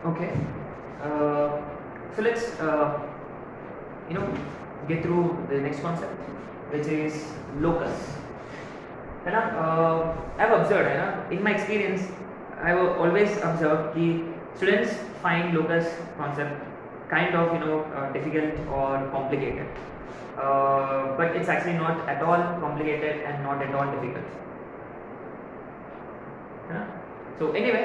Okay. So let's you know get through the next concept, which is locus. है ना? I've observed, है ना, in my experience I've always observed कि students find locus concept kind of difficult or complicated, but it's actually not at all complicated and not at all difficult, है ना? So anyway,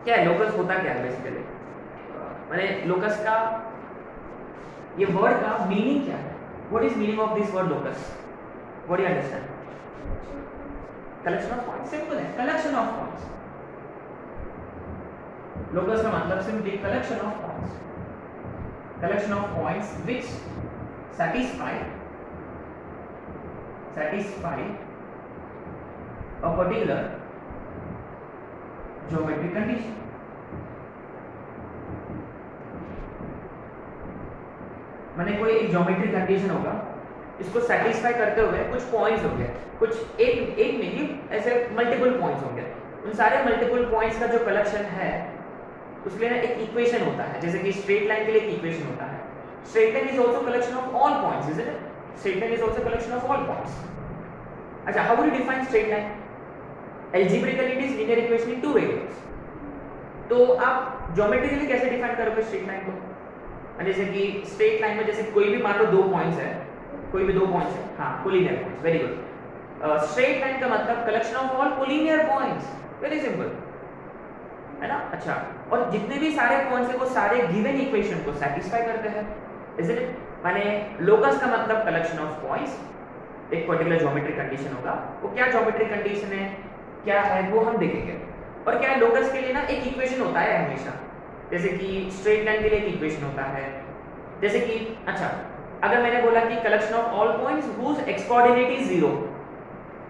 क्या है locus, होता क्या है बेसिकली? मैंने locus का ये वर्ड का मीनिंग क्या है? What is meaning of this word locus? What do you understand? Collection of points, simple है, कलेक्शन ऑफ पॉइंट्स। लोकस का मतलब simply collection of points, collection of points which satisfy a particular geometric condition. मैंने कोई एक geometric condition होगा, इसको satisfy करते हुए कुछ पॉइंट्स होंगे, कुछ एक नहीं ऐसे मल्टीपल पॉइंट्स होंगे। उन सारे मल्टीपल पॉइंट्स का जो कलेक्शन है उसके लिए ना एक इक्वेशन होता है, जैसे कि स्ट्रेट लाइन के लिए एक इक्वेशन होता है। Straight line is also collection of all points, is it? Straight line is also collection of all points. अच्छा, how do you define straight line? Algebraically it is linear equation in two variables. तो आप geometrically कैसे define करोगे straight line को? जैसे कि straight line में जैसे कोई भी मान लो दो पॉइंट्स है, कोई भी दो पॉइंट्स है, हाँ collinear points, very good. Straight line का मतलब collection of all collinear points, very simple, है ना? अच्छा, और जितने भी सारे पॉइंट्स है वो सारे गिवन इक्वेशन को सेटिस्फाई करते हैं, इजंट इट? माने लोकस का मतलब कलेक्शन ऑफ पॉइंट्स, एक पर्टिकुलर ज्योमेट्रिक कंडीशन होगा, वो क्या ज्योमेट्रिक कंडीशन है, क्या है, वो हम देखेंगे। और क्या है, लोकस के लिए ना एक इक्वेशन होता है हमेशा, जैसे कि स्ट्रेट लाइन के लिए एक इक्वेशन होता है, जैसे कि अच्छा अगर मैंने बोला कि collection of all points whose x coordinate is 0,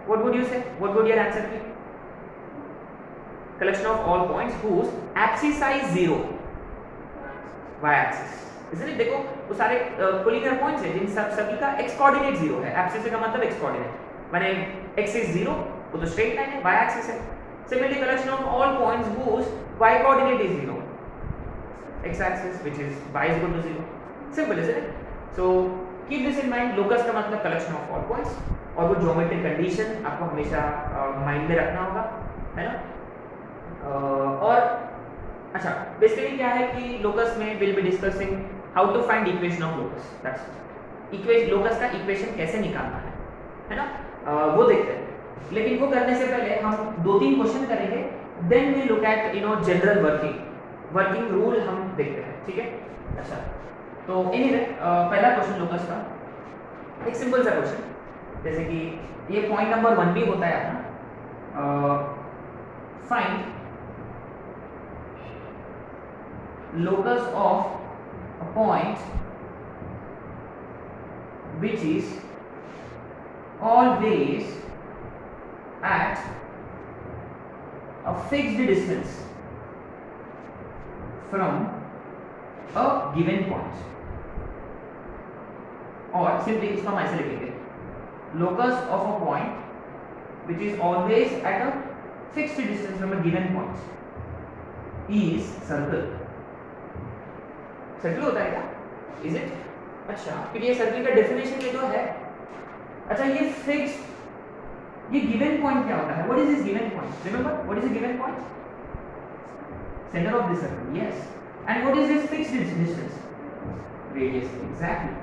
what would you say, what would your answer be? Collection of all points whose axis is 0, y axis, इसलिए देखो वो सारे कोलिनियर पॉइंट्स हैं जिन सभी का एक्स कोऑर्डिनेट 0 है। एक्सिस का मतलब एक्स कोऑर्डिनेट, माने एक्स इज 0, वो तो स्ट्रेट लाइन है, वाई एक्सिस है। Similarly collection of all points whose y coordinate is 0, x axis which is y is equal to 0, simple isn't it? So keep this in mind, locus का मतलब collection of all points, और वो geometric condition आपको हमेशा mind में रखना होगा, है ना? और अच्छा बेसिकली क्या है कि locus में we'll be discussing how to find equation of locus, that's equation, locus का equation कैसे निकालना है ना? वो देखते हैं, लेकिन वो करने से पहले हम दो तीन क्वेश्चन करेंगे, then we look at general working rule हम देखते हैं, ठीक है? अच्छा, तो एनीवे पहला क्वेश्चन लोकस का एक सिंपल सा क्वेश्चन, जैसे कि ये पॉइंट नंबर 1 भी होता है अपना, find locus of a point which is always at a fixed distance from a given point, or simply इसको हम ऐसे लिखेंगे, locus of a point which is always at a fixed distance from a given point is circle. Circle होता है क्या? Is it? अच्छा, फिर ये सर्कल का डेफिनेशन में तो है। अच्छा, ये फिक्स्ड, ये गिवन पॉइंट क्या होता है? What is this given point? Remember, what is a given point? Center of the circle, yes. And what is this fixed distance? Radius, exactly.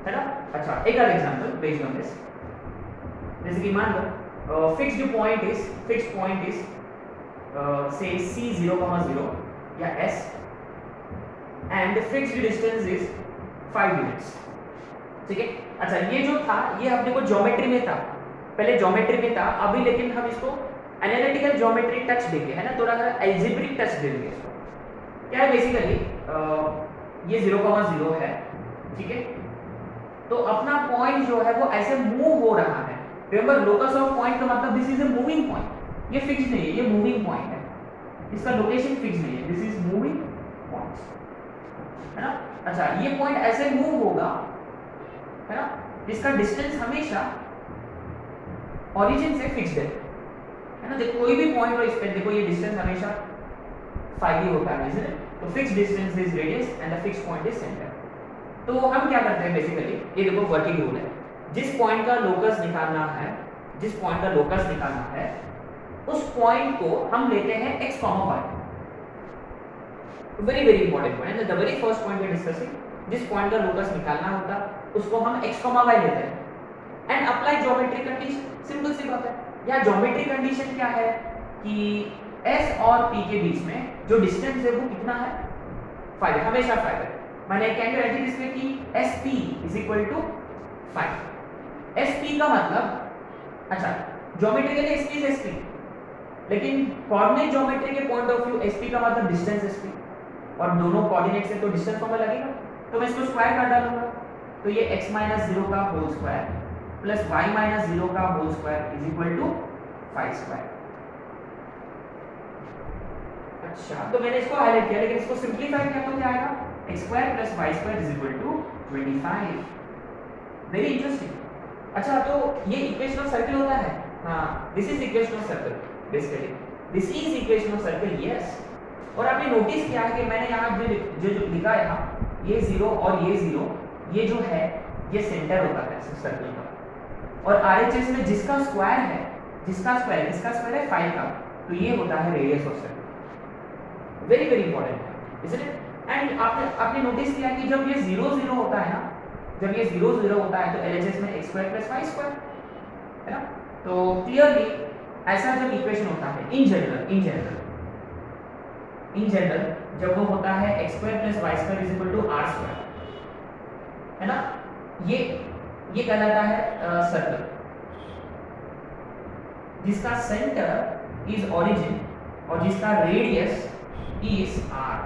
है ना? अच्छा, एक और एग्जांपल बेस्ड ऑन दिस, जैसे कि मान लो फिक्स्ड पॉइंट इज से C0,0 या S, and fixed distance is 5 units, ठीक है? अच्छा, ये जो था ये अपने को ज्योमेट्री में था, पहले ज्योमेट्री में था, अभी लेकिन हम इसको एनालिटिकल ज्योमेट्री टच देंगे, है ना? थोड़ा सा एल्जेब्रिक टच देंगे इसको। क्या है बेसिकली, ये 0,0 है, ठीक है? तो अपना पॉइंट जो है वो ऐसे मूव हो रहा है। रिमेंबर, लोकस ऑफ पॉइंट का मतलब this is a moving point, ये फिक्स नहीं है, ये मूविंग पॉइंट है, इसका लोकेशन फिक्स नहीं है, दिस इज मूविंग पॉइंट, है ना? अच्छा, ये पॉइंट ऐसे मूव होगा, है ना, जिसका डिस्टेंस हमेशा ओरिजिन से फिक्स्ड है ना? देखो कोई भी पॉइंट हो इस पे, देखो ये डिस्टेंस हमेशा फाइव ही होता है, isn't it? तो fix distance is radius and the fix point is centre. तो हम क्या करते हैं बेसिकली, ये देखो वर्किंग रूल है, जिस पॉइंट का लोकस निकालना है, जिस पॉइंट का लोकस निकालना है उस पॉइंट को हम लेते हैं x, y। Very very important point, the very first point we are discussing, जिस पॉइंट का लोकस निकालना होता उसको हम x, y लेते हैं and apply geometric condition. Simple सी बात है। यहाँ ज्योमेट्रिक कंडीशन क्या है कि s और p के बीच में जो डिस्टेंस है वो कितना है, 5 है, हमेशा 5 है। मैंने can you write this way कि sp is equal to 5। sp का मतलब, अच्छा ज्योमेट्रिकली sp इज sp, लेकिन कोऑर्डिनेट ज्योमेट्री के पॉइंट ऑफ व्यू sp का मतलब डिस्टेंस sp, और दोनों कोऑर्डिनेट से तो डिस्टेंस फॉर्मूला लगेगा, तो मैं इसको स्क्वायर कर डालूंगा। तो ये x - 0 का होल स्क्वायर प्लस y - 0 का whole square is equal to 5 square. अच्छा, तो मैंने इसको हाईलाइट किया, लेकिन इसको सिंपलीफाई किया तो क्या आएगा, x square plus y square is equal to 25। Very interesting. अच्छा, तो ये इक्वेशन ऑफ सर्कल होता है। हाँ, this is equation of circle basically, this is equation of circle, yes. और आपने नोटिस किया है कि मैंने यहाँ जो लिखा है यहाँ, ये 0 और ये 0, ये जो है ये सेंटर होता है सर्कल का, और आरएचएस में जिसका स्क्वायर है, किसका स्क्वायर है 5 का, तो ये होता है radius of circle. Very very important है, इजंट इट? एंड आपने नोटिस किया कि जब ये 0 0 होता है ना, जब ये 0 0 होता है तो एलएचएस में x square plus y square है ना। तो क्लियरली ऐसा जब इक्वेशन होता है इन जनरल जब वो होता है x square plus y square is equal to r square, है ना, ये कहलाता है सर्कल जिसका सेंटर इज ओरिजिन और जिसका रेडियस इज r,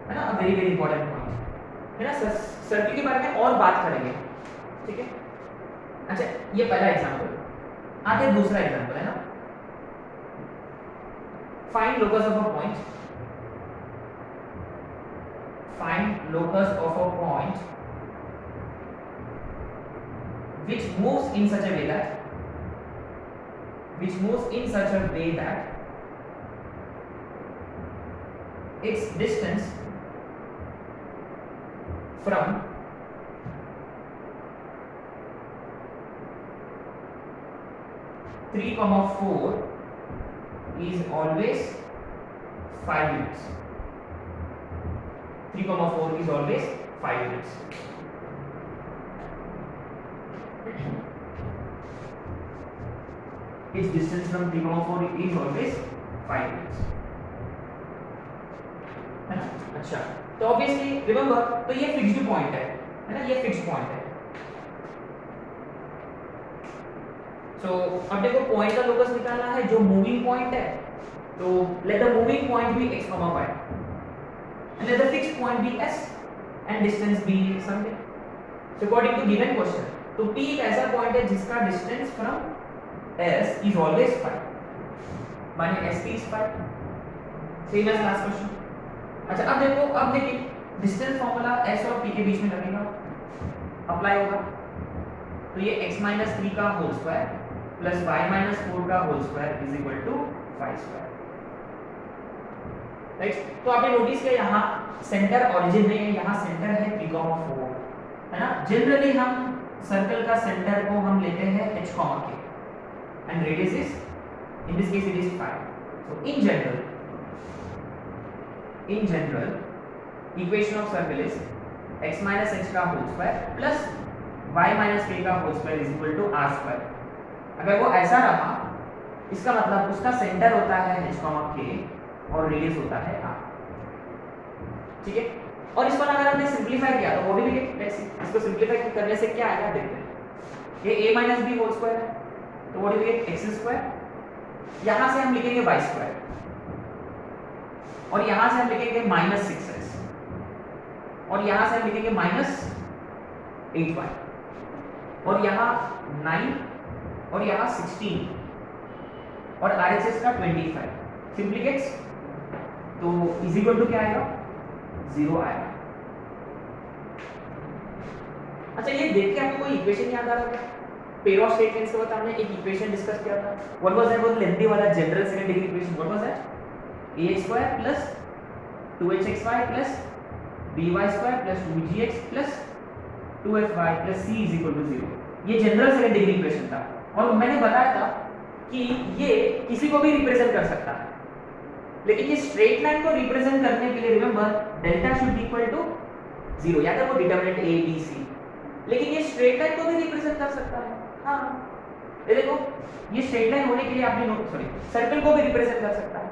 है ना। वेरी वेरी इंपॉर्टेंट पॉइंट है ना। सर्कल के बारे में और बात करेंगे, ठीक है। अच्छा, ये पहला एग्जांपल, आगे दूसरा एग्जांपल है ना। Find locus of a point, find locus of a point which moves in such a way that its distance from (3, 4) is always 5 units. 3, 4 is always 5 units. Its distance from 3, 4 is always 5 units. है ना। अच्छा, तो obviously remember, तो ये fixed point है ना, ये fixed point है। सो अब देखो पॉइंट का लोकस निकालना है जो मूविंग पॉइंट है, तो let the moving point be x, y and let the fixed point be s and distance be something. So according to given question, तो p एक ऐसा पॉइंट है जिसका distance from s is always 5, माने sp is 5, same as last question. अच्छा, अब देखिए distance formula s और p के बीच में लगेगा, अप्लाई होगा, तो ये x - 3 का होल स्क्वायर प्लस y - 4 का whole square is equal to 5 square, right. तो आपने नोटिस किया यहाँ सेंटर ओरिजिन नहीं है, यहाँ सेंटर है 3, 4, है ना। जनरली हम सर्कल का सेंटर को हम लेते हैं h, k and radius is, in this case it is 5। So in general equation of circle is x - h का whole square plus y - k का whole square is equal to r square. अगर वो ऐसा रहा, इसका मतलब उसका centre होता है h, k और रेडियस होता है r, ठीक है। और इसको अगर हमने सिंपलीफाई किया तो वो भी लेट्स सी, इसको सिंपलीफाई करने से क्या आएगा देखते हैं। ये a - b होल स्क्वायर है, तो what will get x square, यहां से हम लिखेंगे y स्क्वायर और यहां से हम लिखेंगे -6s और यहां से हम लिखेंगे -8y और यहां 9 और यहां 16 और RHS का 25 सिंप्लीकेट्स, तो इज इक्वल टू क्या आएगा, 0 आएगा। अच्छा, ये देख के आपको कोई इक्वेशन याद आ रहा है? पेयर ऑफ स्टेटमेंट्स के बाद हमने एक इक्वेशन डिस्कस किया था, व्हाट वाज दैट, वो लेंथी वाला general second degree equation, what was that, ax² + 2hxy plus by square plus 2gx plus 2fy plus c is equal to 0। ये जनरल सेकंड डिग्री इक्वेशन था और मैंने बताया था कि ये किसी को भी रिप्रेजेंट कर सकता है, लेकिन ये स्ट्रेट लाइन को रिप्रेजेंट करने के लिए remember delta should be equal to 0, याद है वो डिटरमिनेंट a b c, लेकिन ये स्ट्रेट लाइन को भी रिप्रेजेंट कर सकता है। हाँ, ये देखो, ये स्ट्रेट लाइन होने के लिए आपने सर्कल को भी रिप्रेजेंट कर सकता है।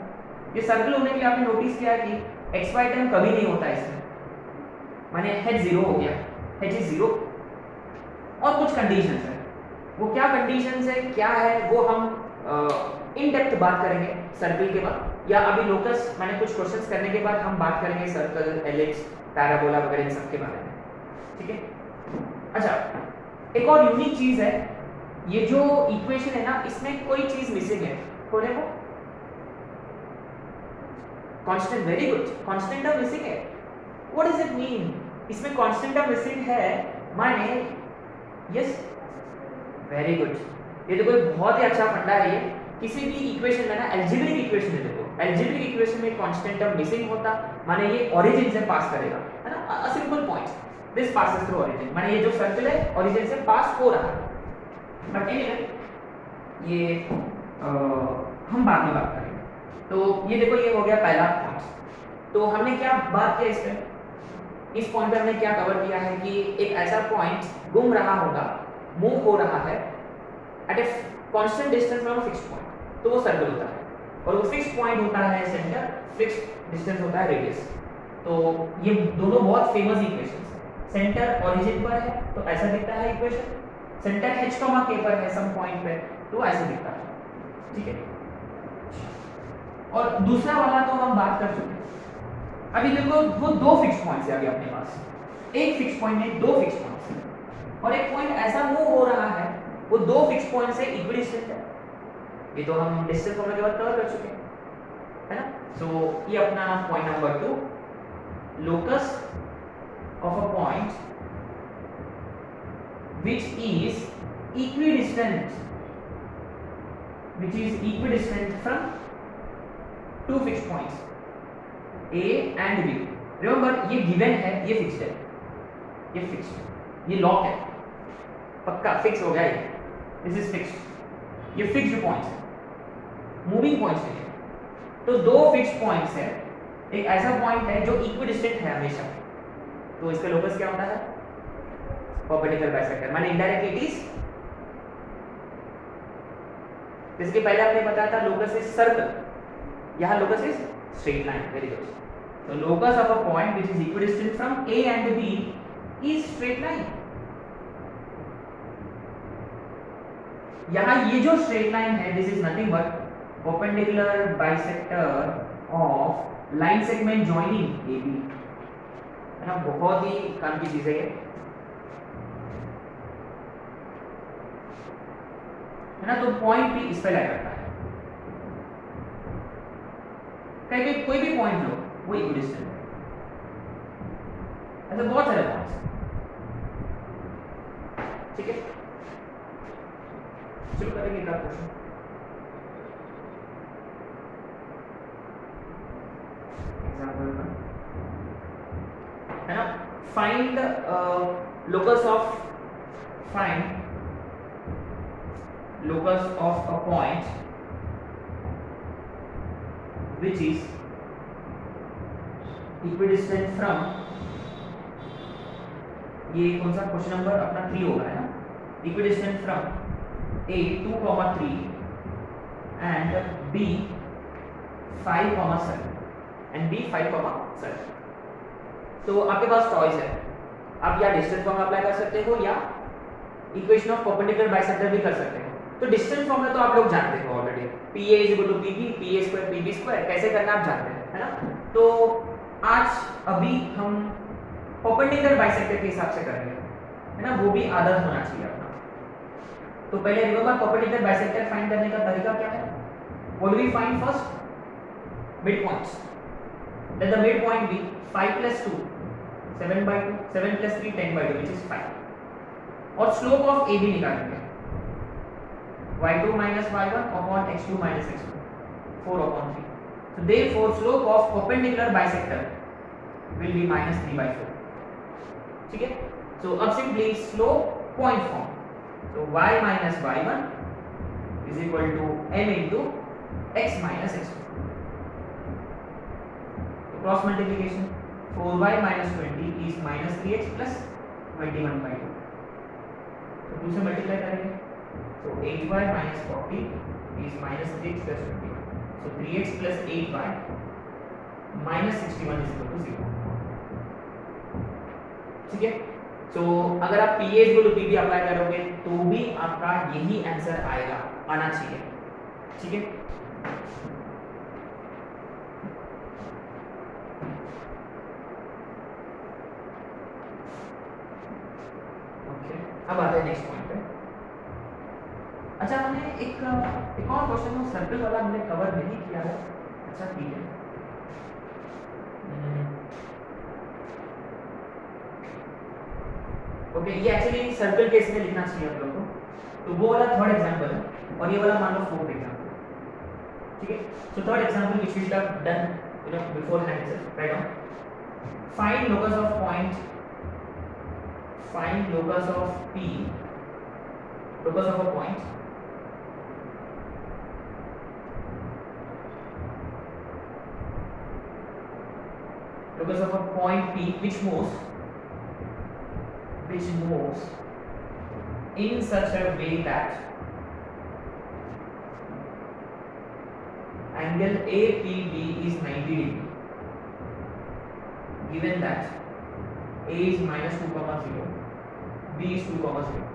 ये सर्कल होने के लिए आपने नोटिस किया कि xy टर्म कभी नहीं होता इसमें, माने h 0 हो गया, h इज 0। और कुछ कंडीशंस है, वो क्या कंडीशंस है क्या है वो हम इन डेप्थ बात करेंगे सर्कल के बाद, या अभी लोकस मैंने कुछ क्वेश्चंस करने के बाद हम बात करेंगे सर्कल, एलिप्स, पैराबोला वगैरह इन सब के बारे में, ठीक है। अच्छा, एक और यूनिक चीज है, ये जो इक्वेशन है ना इसमें कोई चीज मिसिंग है, खोले वो constant, very good, constant term missing है। What does it mean? इसमें कांस्टेंट टर्म मिसिंग है माने यस, वेरी गुड, ये देखो बहुत ही अच्छा फंडा है ये। किसी भी इक्वेशन में ना अलजेब्रिक इक्वेशन है, देखो अलजेब्रिक इक्वेशन में कांस्टेंट टर्म मिसिंग होता माने ये ओरिजिन से पास करेगा, है ना, a simple point, this passes through origin, माने ये जो सर्कल है ओरिजिन से पास हो रहा है। बट एनीवे ये हम बाद में बात करेंगे। तो ये देखो, ये हो गया पहला पॉइंट। तो हमने क्या बात किया इस पे, इस पॉइंट पे हमने क्या कवर किया है कि एक ऐसा पॉइंट घूम रहा होगा, मूव हो रहा है at a constant distance from a fixed point, तो वो सर्कल होता है, और वो फिक्स्ड पॉइंट होता है सेंटर, फिक्स्ड डिस्टेंस होता है रेडियस। तो ये दोनों बहुत फेमस इक्वेशंस हैं। सेंटर ओरिजिन पर है तो ऐसा दिखता है इक्वेशन, सेंटर h, k पर है सम पॉइंट पे तो ऐसा दिखता है, ठीक है। और दूसरा वाला तो हम बात कर चुके हैं। अभी देखो, वो दो फिक्स पॉइंट्स है अभी अपने पास, एक फिक्स पॉइंट में दो फिक्स पॉइंट्स हैं, और एक पॉइंट ऐसा मूव हो रहा है वो दो फिक्स पॉइंट से इक्विडिस्टेंट है। ये तो हम डिस्टेंस फॉर्मूला के बाद कवर कर चुके हैं, है ना। सो ये अपना point number 2, locus of a point which is equidistant from two fixed points A and B। Remember ये given है, ये fixed है, ये fixed, ये lock है, पक्का fix हो गया ये, this is fixed, ये fixed points है, moving points नहीं है। तो दो fixed points है, एक ऐसा point है जो equidistant है हमेशा, तो इसका लोकस क्या होता है? परपेंडिकुलर बाइसेक्टर, माने इनडायरेक्टली इट इज, जिसके पहले आपने बताया था लोकस इज सर्कल, यहां locus is straight line, very good. तो locus of a point which is equidistant from A and B is straight line. यहां ये जो स्ट्रेट लाइन है this is nothing but perpendicular bisector of line segment joining AB, है ना, बहुत ही काम की चीज है ये, है ना। तो पॉइंट भी इस पे लाई करता है, कहीं कोई भी पॉइंट लो वो इक्विडिस्टेंट है, ऐसे बहुत सारे पॉइंट्स, ठीक है। शुरू करेंगे का क्वेश्चन, एग्जांपल है ना, find locus of a point which is equidistant from, ये कौन सा क्वेश्चन नंबर अपना 3 होगा, है ना, equidistant from A 2,3 and B 5,7 and B 5,7। तो आपके पास चॉइस है, आप या डिस्टेंस फॉर्मूला अप्लाई कर सकते हो या इक्वेशन ऑफ परपेंडिकुलर बाइसेक्टर भी कर सकते हो। तो डिस्टेंस फॉर्मूला तो आप लोग जानते हो already, PA = PB, PA² PB² कैसे करना आप जानते हैं, है ना। तो आज अभी हम परपेंडिकुलर बाइसेक्टर के हिसाब से करेंगे, है ना, वो भी आदत होना चाहिए अपना। तो पहले रिमेंबर परपेंडिकुलर बाइसेक्टर फाइंड करने का तरीका क्या है, what do we find first? Mid points, let the mid point be 5 + 2 7/2, 7 + 3 10/2 which is 5, और स्लोप ऑफ AB निकालेंगे, y2 - y1 upon x2 - x1 4/3। so therefore slope of perpendicular bisector will be -3/4. ठीक है, so अब simply slope point form. So y minus y1 is equal to m into x minus x2. So cross multiplication, 4y minus 20 is minus 3x plus 21/2. तो 2 से multiply करेंगे, so 8y minus 40 is minus 3x plus 21. So 3x plus 8y minus 61 is equal to 0. ठीक है, तो अगर आप PA equal to PB apply करोगे तो भी आपका यही आंसर आएगा, आना चाहिए। ठीक है, ओके, अब आते हैं नेक्स्ट पॉइंट पे। अच्छा, हमने एक और क्वेश्चन में सर्कल वाला हमने कवर नहीं किया है। अच्छा ठीक है, ओके, ये एक्चुअली सर्कल केस में लिखना चाहिए आप लोगों को। तो वो वाला थर्ड एग्जांपल है और ये वाला मान लो फोर्थ एग्जांपल। ठीक है, so third example which we have done beforehand itself, right down, find locus of point, find locus of P, locus of a point locus of a point P which moves in such a way that angle APB is 90 degree, given that A is minus 2,0, B is 2,0.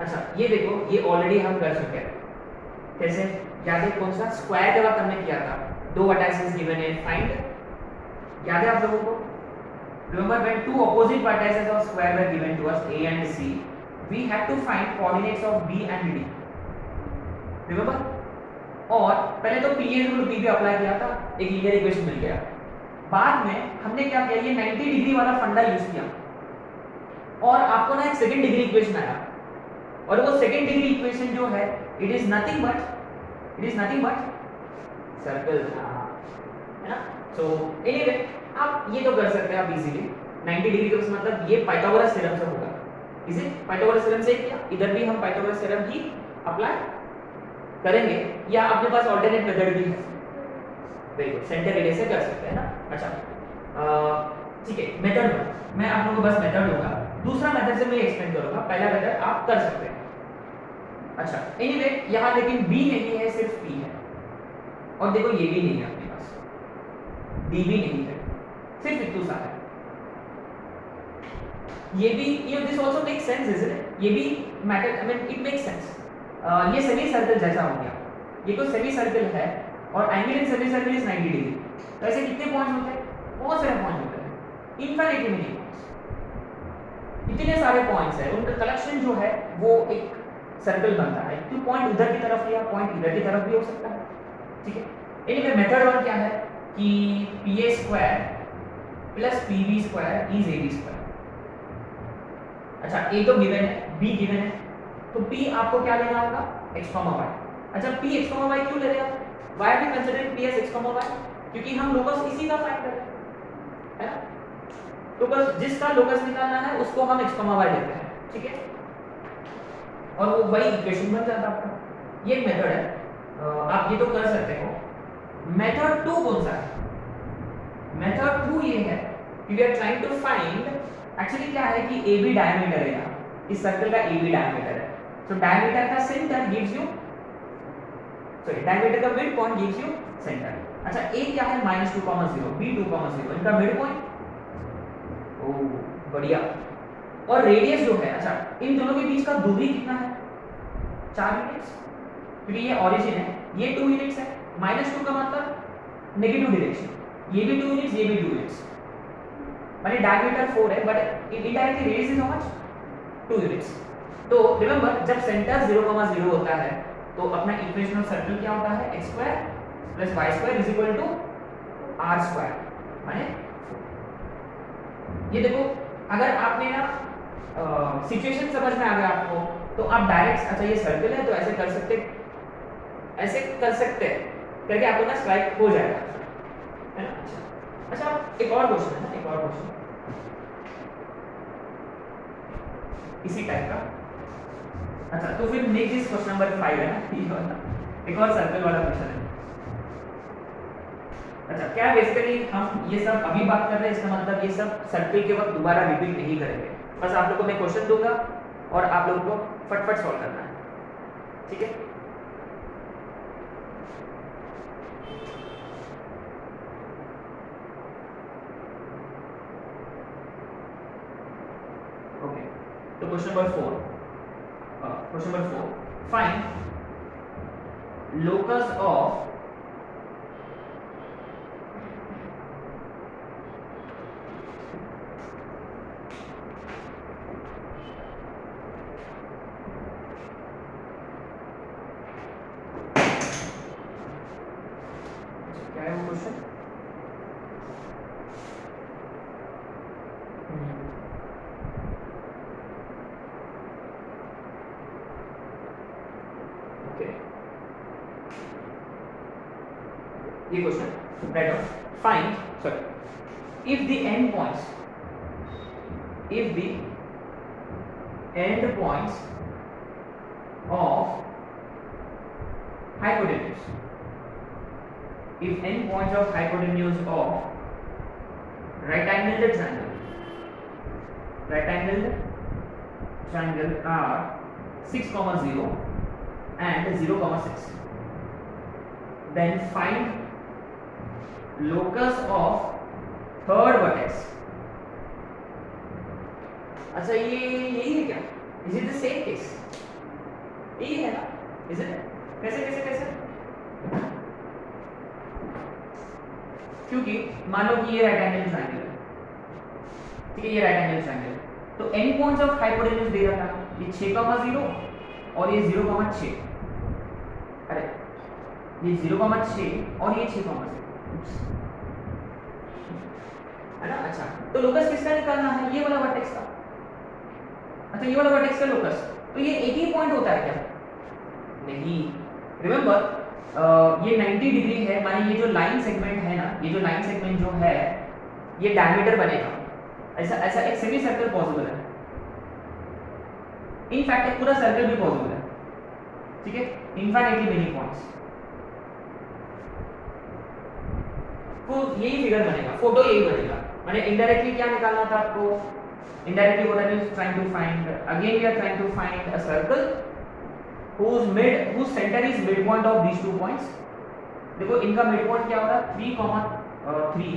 अच्छा, ये देखो, ये already हम कर चुके हैं। कैसे? याद है कौन सा स्क्वायर के वक्त हमने किया था, दो वर्टाइसेस गिवन है, फाइंड, याद है आप लोगों को? Remember when two opposite vertices of square were given to us A and C, we had to find coordinates of B and D. Remember? और पहले तो PA equal to PB apply किया था, एक लीनियर इक्वेशन मिल गया। बाद में हमने क्या किया, ये 90 डिग्री वाला फंडा यूज किया और आपको ना एक सेकंड डिग्री इक्वेशन आया, और वो सेकंड डिग्री इक्वेशन जो है it is nothing but circle था, है ना? सो एनीवे आप ये तो कर सकते हैं आप इजीली। 90 डिग्री का मतलब ये पाइथागोरस थ्योरम से होगा, इसे पाइथागोरस थ्योरम से किया, इधर भी हम पाइथागोरस थ्योरम ही अप्लाई करेंगे, या अपने पास ऑल्टरनेट मेथड भी है। वेरी गुड, सेंटर रेडियस से कर सकते हैं ना। अच्छा ठीक है, मेथड मैं आप लोगों को बस मेथड दूंगा, दूसरा मेथड से मैं एक्सप्लेन करूंगा, पहला मेथड आप कर सकते हैं। अच्छा एनीवे यहाँ लेकिन B नहीं है, सिर्फ P है, और देखो ये भी नहीं है अपने पास, D भी नहीं है, सिर्फ इतना सा है। ये भी, ये this also make sense isn't it, ये भी matter, I mean it make sense. ये सेमी सर्कल जैसा हो गया, ये तो सेमी सर्कल है और angle in semi circle is 90 degree. तो ऐसे कितने पॉइंट्स होते हैं? बहुत सारे पॉइंट्स होते हैं, इनफिनिटी मेनी पॉइंट्स, इतने सारे पॉइंट्स हैं, उनका कलेक्शन जो है वो एक सर्कल बनता है। तो पॉइंट उधर की तरफ लिया, पॉइंट इधर की तरफ भी हो सकता है। ठीक है, एनीवे मेथड वन क्या है कि PA square plus PB square is AB square. अच्छा A तो गिवन है, B गिवन है, तो P आपको क्या लेना होगा? x, y। अच्छा P x, y क्यों ले रहे हैं आप? Why are we considering P as x, y? क्योंकि हम लोकस इसी का फाइंड कर रहे हैं, है ना? तो बस जिसका लोकस निकालना है उसको हम x, y लेते हैं, ठीक है, और वो वही इक्वेशन बन जाता है आपका। ये मेथड है, आप ये तो कर सकते हो। मेथड 2 कौन सा है? मेथड 2 ये है कि we are trying to find, actually क्या है कि AB डायमीटर है, यहाँ इस सर्कल का AB डायमीटर है, तो डायमीटर का centre gives you, sorry diameter का mid point gives you centre. अच्छा A क्या है? -2,0, B 2,0, इनका मिड पॉइंट, ओह बढ़िया। और रेडियस जो है, अच्छा इन दोनों के बीच का दूरी कितना है? 4 यूनिट्स, क्योंकि ये ओरिजिन है, ये 2 यूनिट्स है, -2 का मतलब नेगेटिव डायरेक्शन, ये भी 2 यूनिट्स, ये भी 2 यूनिट्स, माने डायमीटर 4 है but indirectly radius is how much? 2 units. तो रिमेंबर जब सेंटर 0,0 होता है तो अपना इक्वेशन ऑफ सर्कल क्या होता है? x² + y² = r², माने ये देखो, अगर आपने ना सिचुएशन समझ में आ गया आपको, तो आप डायरेक्ट, अच्छा ये सर्कल है तो ऐसे कर सकते हैं, करके आपको ना स्ट्राइक हो जाएगा, है ना। अच्छा एक और क्वेश्चन है ना, एक और क्वेश्चन इसी टाइप का। अच्छा तो फिर नेक्स्ट दिस क्वेश्चन नंबर 5 है ना, ये वाला एक और सर्कल वाला क्वेश्चन है। अच्छा क्या बेसिकली हम ये सब अभी बात कर रहे हैं, इसका मतलब ये सब सर्कल के वक्त दोबारा रिपीट नहीं करेंगे, बस आप लोगों को मैं क्वेश्चन दूंगा और आप लोगों को फटफट सॉल्व करना है, ठीक है। ओके तो question number 4 find locus of ये question write down find sorry if the endpoints of hypotenuse of right angled triangle are 6, 0 and 0, 6, then find locus of third vertex। अच्छा ये यही है क्या? Is it the same case? यही है ना? Is it? कैसे कैसे कैसे? क्योंकि मान लो कि ये राइट एंगल ट्रायंगल है, ठीक है, ये राइट एंगल ट्रायंगल है, तो एंड पॉइंट्स ऑफ हाइपोटेन्यूज दे रहा था ये 6, 0 और ये 0, 6, अरे ये 0, 6 और ये 6, 6 है ना। अच्छा तो लोकस किसका निकालना है? ये वाला वर्टेक्स का। अच्छा ये वाला वर्टेक्स का लोकस, तो ये एक ही पॉइंट होता है क्या? नहीं, रिमेंबर ये 90 डिग्री है, माने ये जो लाइन सेगमेंट है ना, ये जो लाइन सेगमेंट जो है ये डायमीटर बनेगा, ऐसा ऐसा एक सेमी सर्कल पॉसिबल है, इनफैक्ट एक पूरा सर्कल भी पॉसिबल है, ठीक है, इनफाइनाइटली मेनी पॉइंट्स। तो यही फिगर बनेगा, फोटो यही बनेगा। माने इनडायरेक्टली क्या निकालना था आपको? Indirectly what are you trying to find? Again we are trying to find a circle whose center is midpoint of these 2 points। देखो इनका midpoint क्या होगा? 3, 3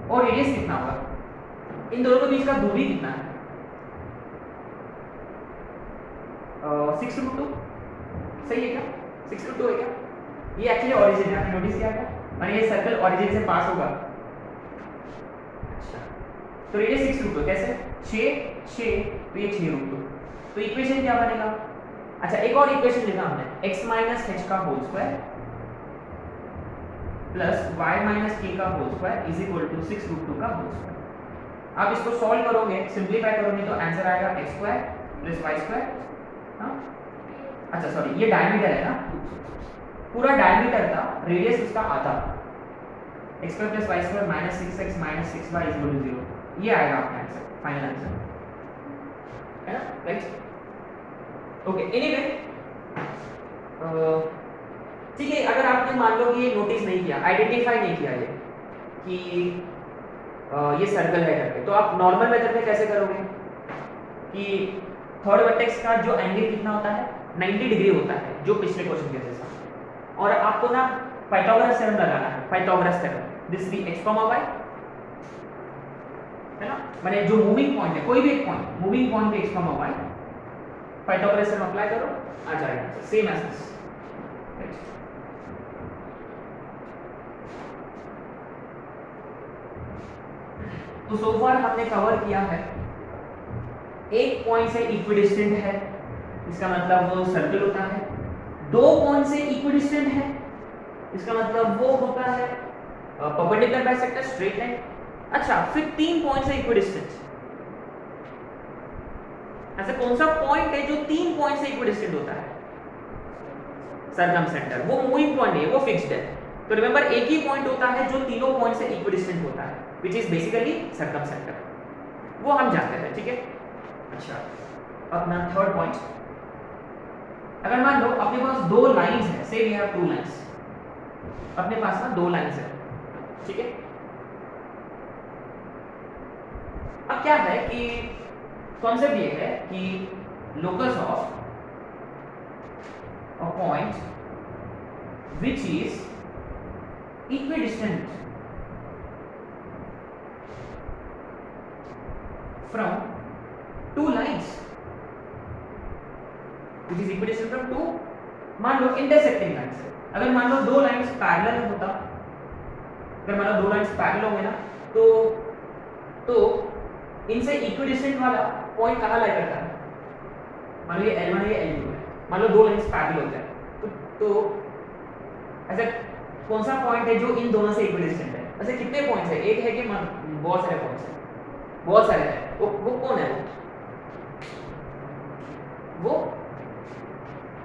और रेडियस कितना होगा? इन दोनों के बीच का दूरी कितना है? 6√2 सही है क्या? 6√2 है क्या? ये एक्चुअली ओरिजिन है, आपने नोटिस किया क्या? माने ये सर्कल ओरिजिन से पास होगा। अच्छा तो रेडियस 6√2 कैसे? 6 तो ये 6√2, तो इक्वेशन क्या बनेगा? अच्छा एक और इक्वेशन लिखा हमने, x माइनस h का whole square plus y minus k का whole square is equal to 6√2 का होल स्क्वायर। आप इसको सॉल्व करोगे, सिंपलीफाई करोगे तो आंसर आएगा x square plus y square. हाँ अच्छा सॉरी ये डायमीटर है ना, पूरा डायमीटर था, रेडियस उसका आधा, x square plus y square minus 6x minus 6y is equal to 0। ये आएगा आपका आंसर, फाइनल आंसर, है ना, राइट। ओके एनीवे ठीक है, अगर आपने मान लो कि ये नोटिस नहीं किया, आइडेंटिफाई नहीं किया ये कि ये सर्कल है करके, तो आप नॉर्मल मेथड में कैसे करोगे कि थर्ड वर्टेक्स का जो एंगल कितना होता है? 90 डिग्री होता है, जो पिछले क्वेश्चन के जैसा, और आपको ना पाइथागोरस थ्योरम लगाना है, Pythagoras theorem, this be x, y है ना, माने जो मूविंग पॉइंट है, कोई भी एक पॉइंट, मूविंग पॉइंट पे x, y, Pythagoras theorem apply करो, आ जाएगा सेम एज दिस। तो सो फार हमने कवर किया है, एक पॉइंट से इक्विडिस्टेंट है, इसका मतलब वो सर्कल होता है, 2 पॉइंट से इक्विडिस्टेंट है, इसका मतलब वो होता है परपेंडिकुलर बाइसेक्टर स्ट्रेट लाइन। अच्छा फिर 3 पॉइंट से इक्विडिस्टेंट, ऐसा कौन सा पॉइंट है जो 3 पॉइंट से इक्विडिस्टेंट होता है? सरकमसेंटर, वो मूविंग पॉइंट है, वो फिक्स्ड है, तो रिमेंबर एक ही पॉइंट होता है जो तीनों पॉइंट से इक्विडिस्टेंट होता है, विच इज बेसिकली सर्कमसेंटर, वो हम जानते हैं, ठीक है। अच्छा, अपना थर्ड पॉइंट, अगर मान लो अपने पास दो लाइंस है, से वी हैव टू लाइंस, अपने पास ना दो लाइंस है, ठीक है। अब क्या है कि कॉन्सेप्ट ये है कि locus of a point which is equidistant from two lines, which is equidistant from two, मान लो intersecting lines है। अगर मान लो दो लाइंस पैरेलल होता, अगर मान लो दो लाइंस पैरेलल होंगे ना, तो इनसे इक्विडिस्टेंट वाला पॉइंट कहाँ लाई करता है? मान लो ये L1 है, ये L2 है, मान लो दो लाइंस पैरेलल होते हैं, तो ऐसा कौन सा पॉइंट है जो इन दोनों से इक्विडिस्टेंट है? ऐसे कितने पॉइंट्स है? एक है कि बहुत सारे पॉइंट्स हैं, बहुत सारे हैं। वो कौन है? वो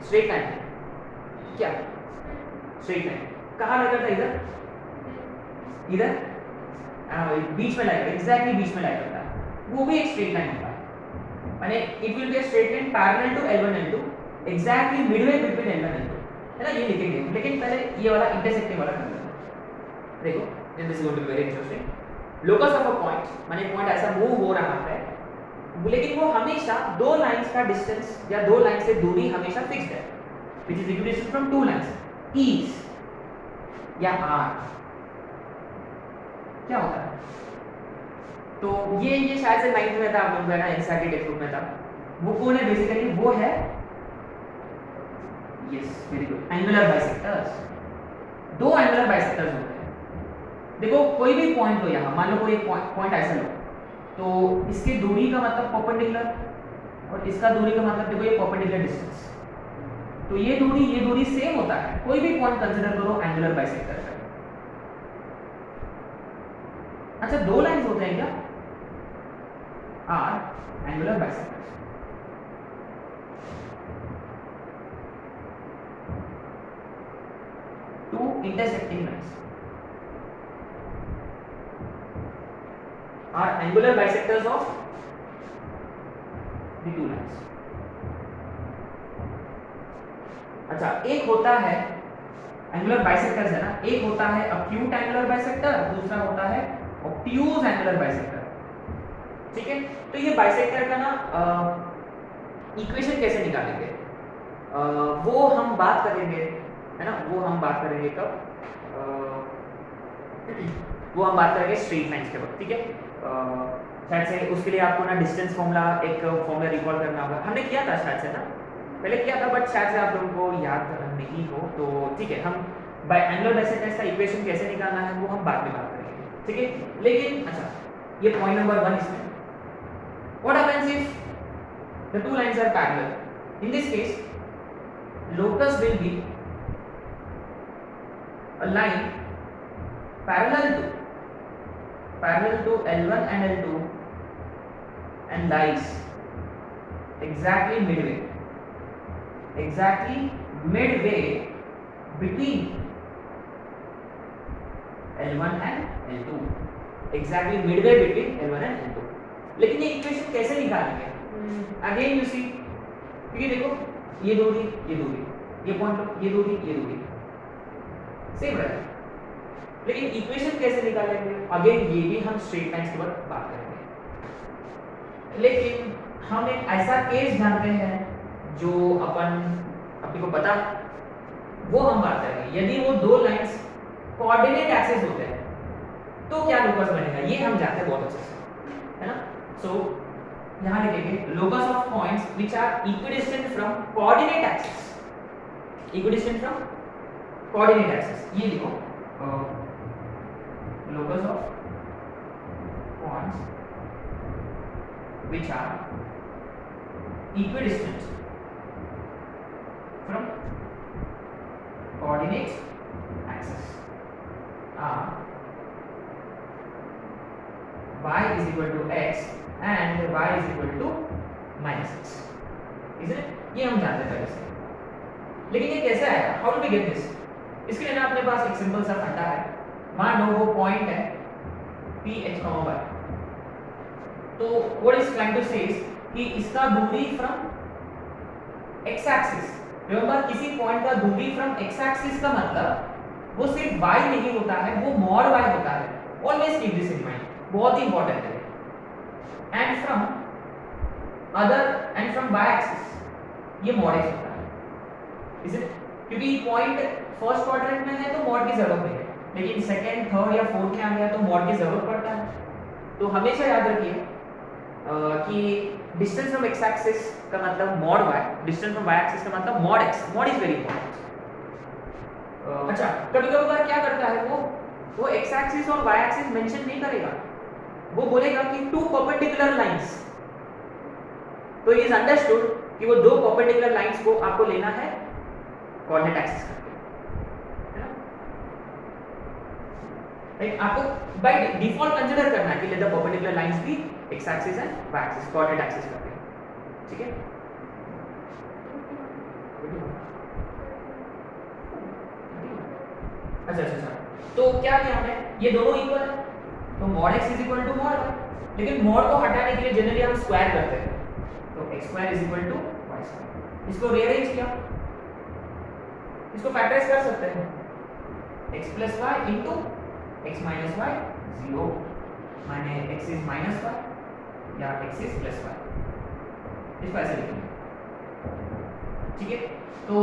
स्ट्रेट लाइन है। क्या स्ट्रेट लाइन कहाँ लगा था? इधर बीच में लाइक, एग्जैक्टली बीच में लाइक करता है, वो भी एक स्ट्रेट लाइन होता है। माने it will be a straight line parallel to L1 L2, exactly midway between L1 L2, है ना, ये लिखेंगे। लेकिन पहले ये वाला इंटरसेक्टिंग वाला कर लेते हैं। देखो, this is going to be very interesting. Locus of a point, माने पॉइंट ऐसा मूव हो रहा है, लेकिन वो हमेशा दो लाइंस का डिस्टेंस या दो लाइन से दूरी हमेशा फिक्स्ड है, which is equidistant from two lines, is या आर। क्या होता है? तो ये शायद से 9th में था, आप लोगों का ना एनसीईआरटी टेक्स्ट बुक में था। वो कौन है बेसिकली? वो है, yes very good, angular bisectors. दो एंगुलर बाइसेक्टर्स होते हैं। देखो कोई भी पॉइंट लो, यहाँ मान लो कोई एक पॉइंट ऐसा लो, तो इसकी दूरी का मतलब परपेंडिकुलर, और इसका दूरी का मतलब देखो ये परपेंडिकुलर डिस्टेंस, तो ये दूरी सेम होता है। कोई भी पॉइंट कंसीडर करो एंगुलर बाइसेक्टर का। अच्छा, दो लाइंस होते हैं क्या? Are angular bisectors. Two intersecting lines are angular bisectors of the two lines. अच्छा, एक होता है एंगुलर बाइसेक्टर्स है ना, एक होता है अक्यूट एंगुलर बाइसेक्टर, दूसरा होता है ऑब्ट्यूज एंगुलर बाइसेक्टर। ठीक है, तो ये बाइसेक्टर का ना इक्वेशन कैसे निकालेंगे वो हम बात करेंगे, है ना, वो हम बात करेंगे कब? वो हम बात करेंगे स्ट्रेट लाइंस के वक्त, ठीक है। शायद से उसके लिए आपको ना डिस्टेंस फॉर्मूला, एक फॉर्मूला रिकॉल करना होगा। हमने किया था शायद से ना, पहले किया था, बट शायद से आप लोगों को याद नहीं हो, तो ठीक है, हम एंगुलर बाइसेक्टर्स का इक्वेशन कैसे निकालना है वो हम बाद में बात करेंगे, ठीक है। लेकिन अच्छा, ये पॉइंट नंबर 1 इसमें, what happens if the two lines are parallel? In this case locus will be a line parallel to L1 and L2 and lies exactly midway between L1 and L2, exactly midway between L1 and L2। लेकिन ये equation कैसे निकालेंगे? Again you see, क्योंकि देखो ये दूरी, ये point लो, ये दूरी सेम रहेगा, लेकिन इक्वेशन कैसे निकालेंगे? अगेन ये भी हम स्ट्रेट लाइंस के बाद बात करेंगे। लेकिन हम एक ऐसा केस जानते हैं जो अपने को पता है, वो हम बात करेंगे। यदि वो दो लाइंस कोऑर्डिनेट एक्सिस होते हैं तो क्या लोकस बनेगा, ये हम जानते हैं बहुत अच्छे से, है ना। सो यहाँ लिखेंगे locus of points which are equidistant from coordinate axis, equidistant from coordinate axis. ये लिखो locus of points which are equidistant from coordinate axis are y is equal to x and y is equal to minus x, isn't it? ये हम जानते हैं पहले से, लेकिन ये कैसे आएगा? How do we get this? इसके लिए ना अपने पास एक सिंपल सा फंडा है। मान लो वो पॉइंट है पी एच कॉमा y, तो व्हाट इज ट्राइंग टू से कि इसका दूरी फ्रॉम एक्स एक्सिस, रिमेंबर किसी पॉइंट का दूरी फ्रॉम एक्स एक्सिस का मतलब वो सिर्फ y नहीं होता है, वो मॉड y होता है। Always keep this in mind, बहुत ही इंपॉर्टेंट है। एंड फ्रॉम y एक्सिस ये मॉड x होता है, इज इट? क्योंकि पॉइंट फर्स्ट क्वाड्रेंट में है तो मॉड की जरूरत नहीं है, लेकिन सेकंड, थर्ड या फोर्थ में आ गया तो मॉड की जरूरत पड़ता है। तो हमेशा याद रखिए कि डिस्टेंस फ्रॉम x एक्सिस का मतलब mod y, distance from y axis का मतलब mod x। Mod is very important. अच्छा, कभी-कभार क्या करता है वो x एक्सिस और y एक्सिस मेंशन नहीं करेगा, वो बोलेगा कि टू परपेंडिकुलर लाइंस। तो इट इज अंडरस्टूड कि वो दो परपेंडिकुलर लाइंस को आपको लेना है कोऑर्डिनेट एक्सिस करके, है ना? लाइक आपको बाय डिफॉल्ट कंसीडर करना है कि let the perpendicular lines be x axis and y axis, coordinate axis करके, ठीक है? अच्छा, तो क्या किया हमने, ये दोनों इक्वल है तो mod x is equal to mod y, लेकिन मॉड को हटाने के लिए जनरली हम स्क्वायर करते हैं, तो x square is equal to y square. इसको रीअरेंज किया, इसको फैक्टराइज कर सकते हैं, x plus y into x minus y, 0 माने x इज माइनस y या x इज प्लस y, इसको ऐसे लिखेंगे, ठीक है? तो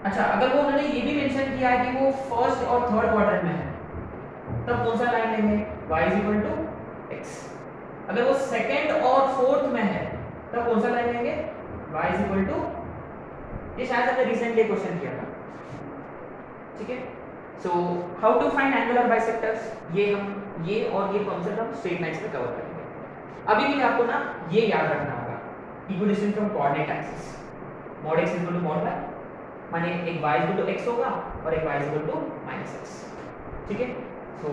अच्छा, अगर वो उन्होंने ये भी मेंशन किया है कि वो फर्स्ट और थर्ड क्वाड्रेंट में है, तब कौन सा लाइन लेंगे? y is equal to x। अगर वो सेकंड और फोर्थ में है, तब कौन सा लाइन लेंगे? y इज इक्वल टू, ये शायद हमने रिसेंटली क्वेश्चन किया था, ठीक है? So how to find angular bisectors, ये और ये कॉन्सेप्ट हम स्ट्रेट लाइंस में कवर करेंगे। अभी के लिए आपको ना ये याद रखना होगा, equidistance from coordinate axis, mod x equal to mod y, माने एक y इक्वल टू x होगा और एक y equal to minus x, ठीक है? सो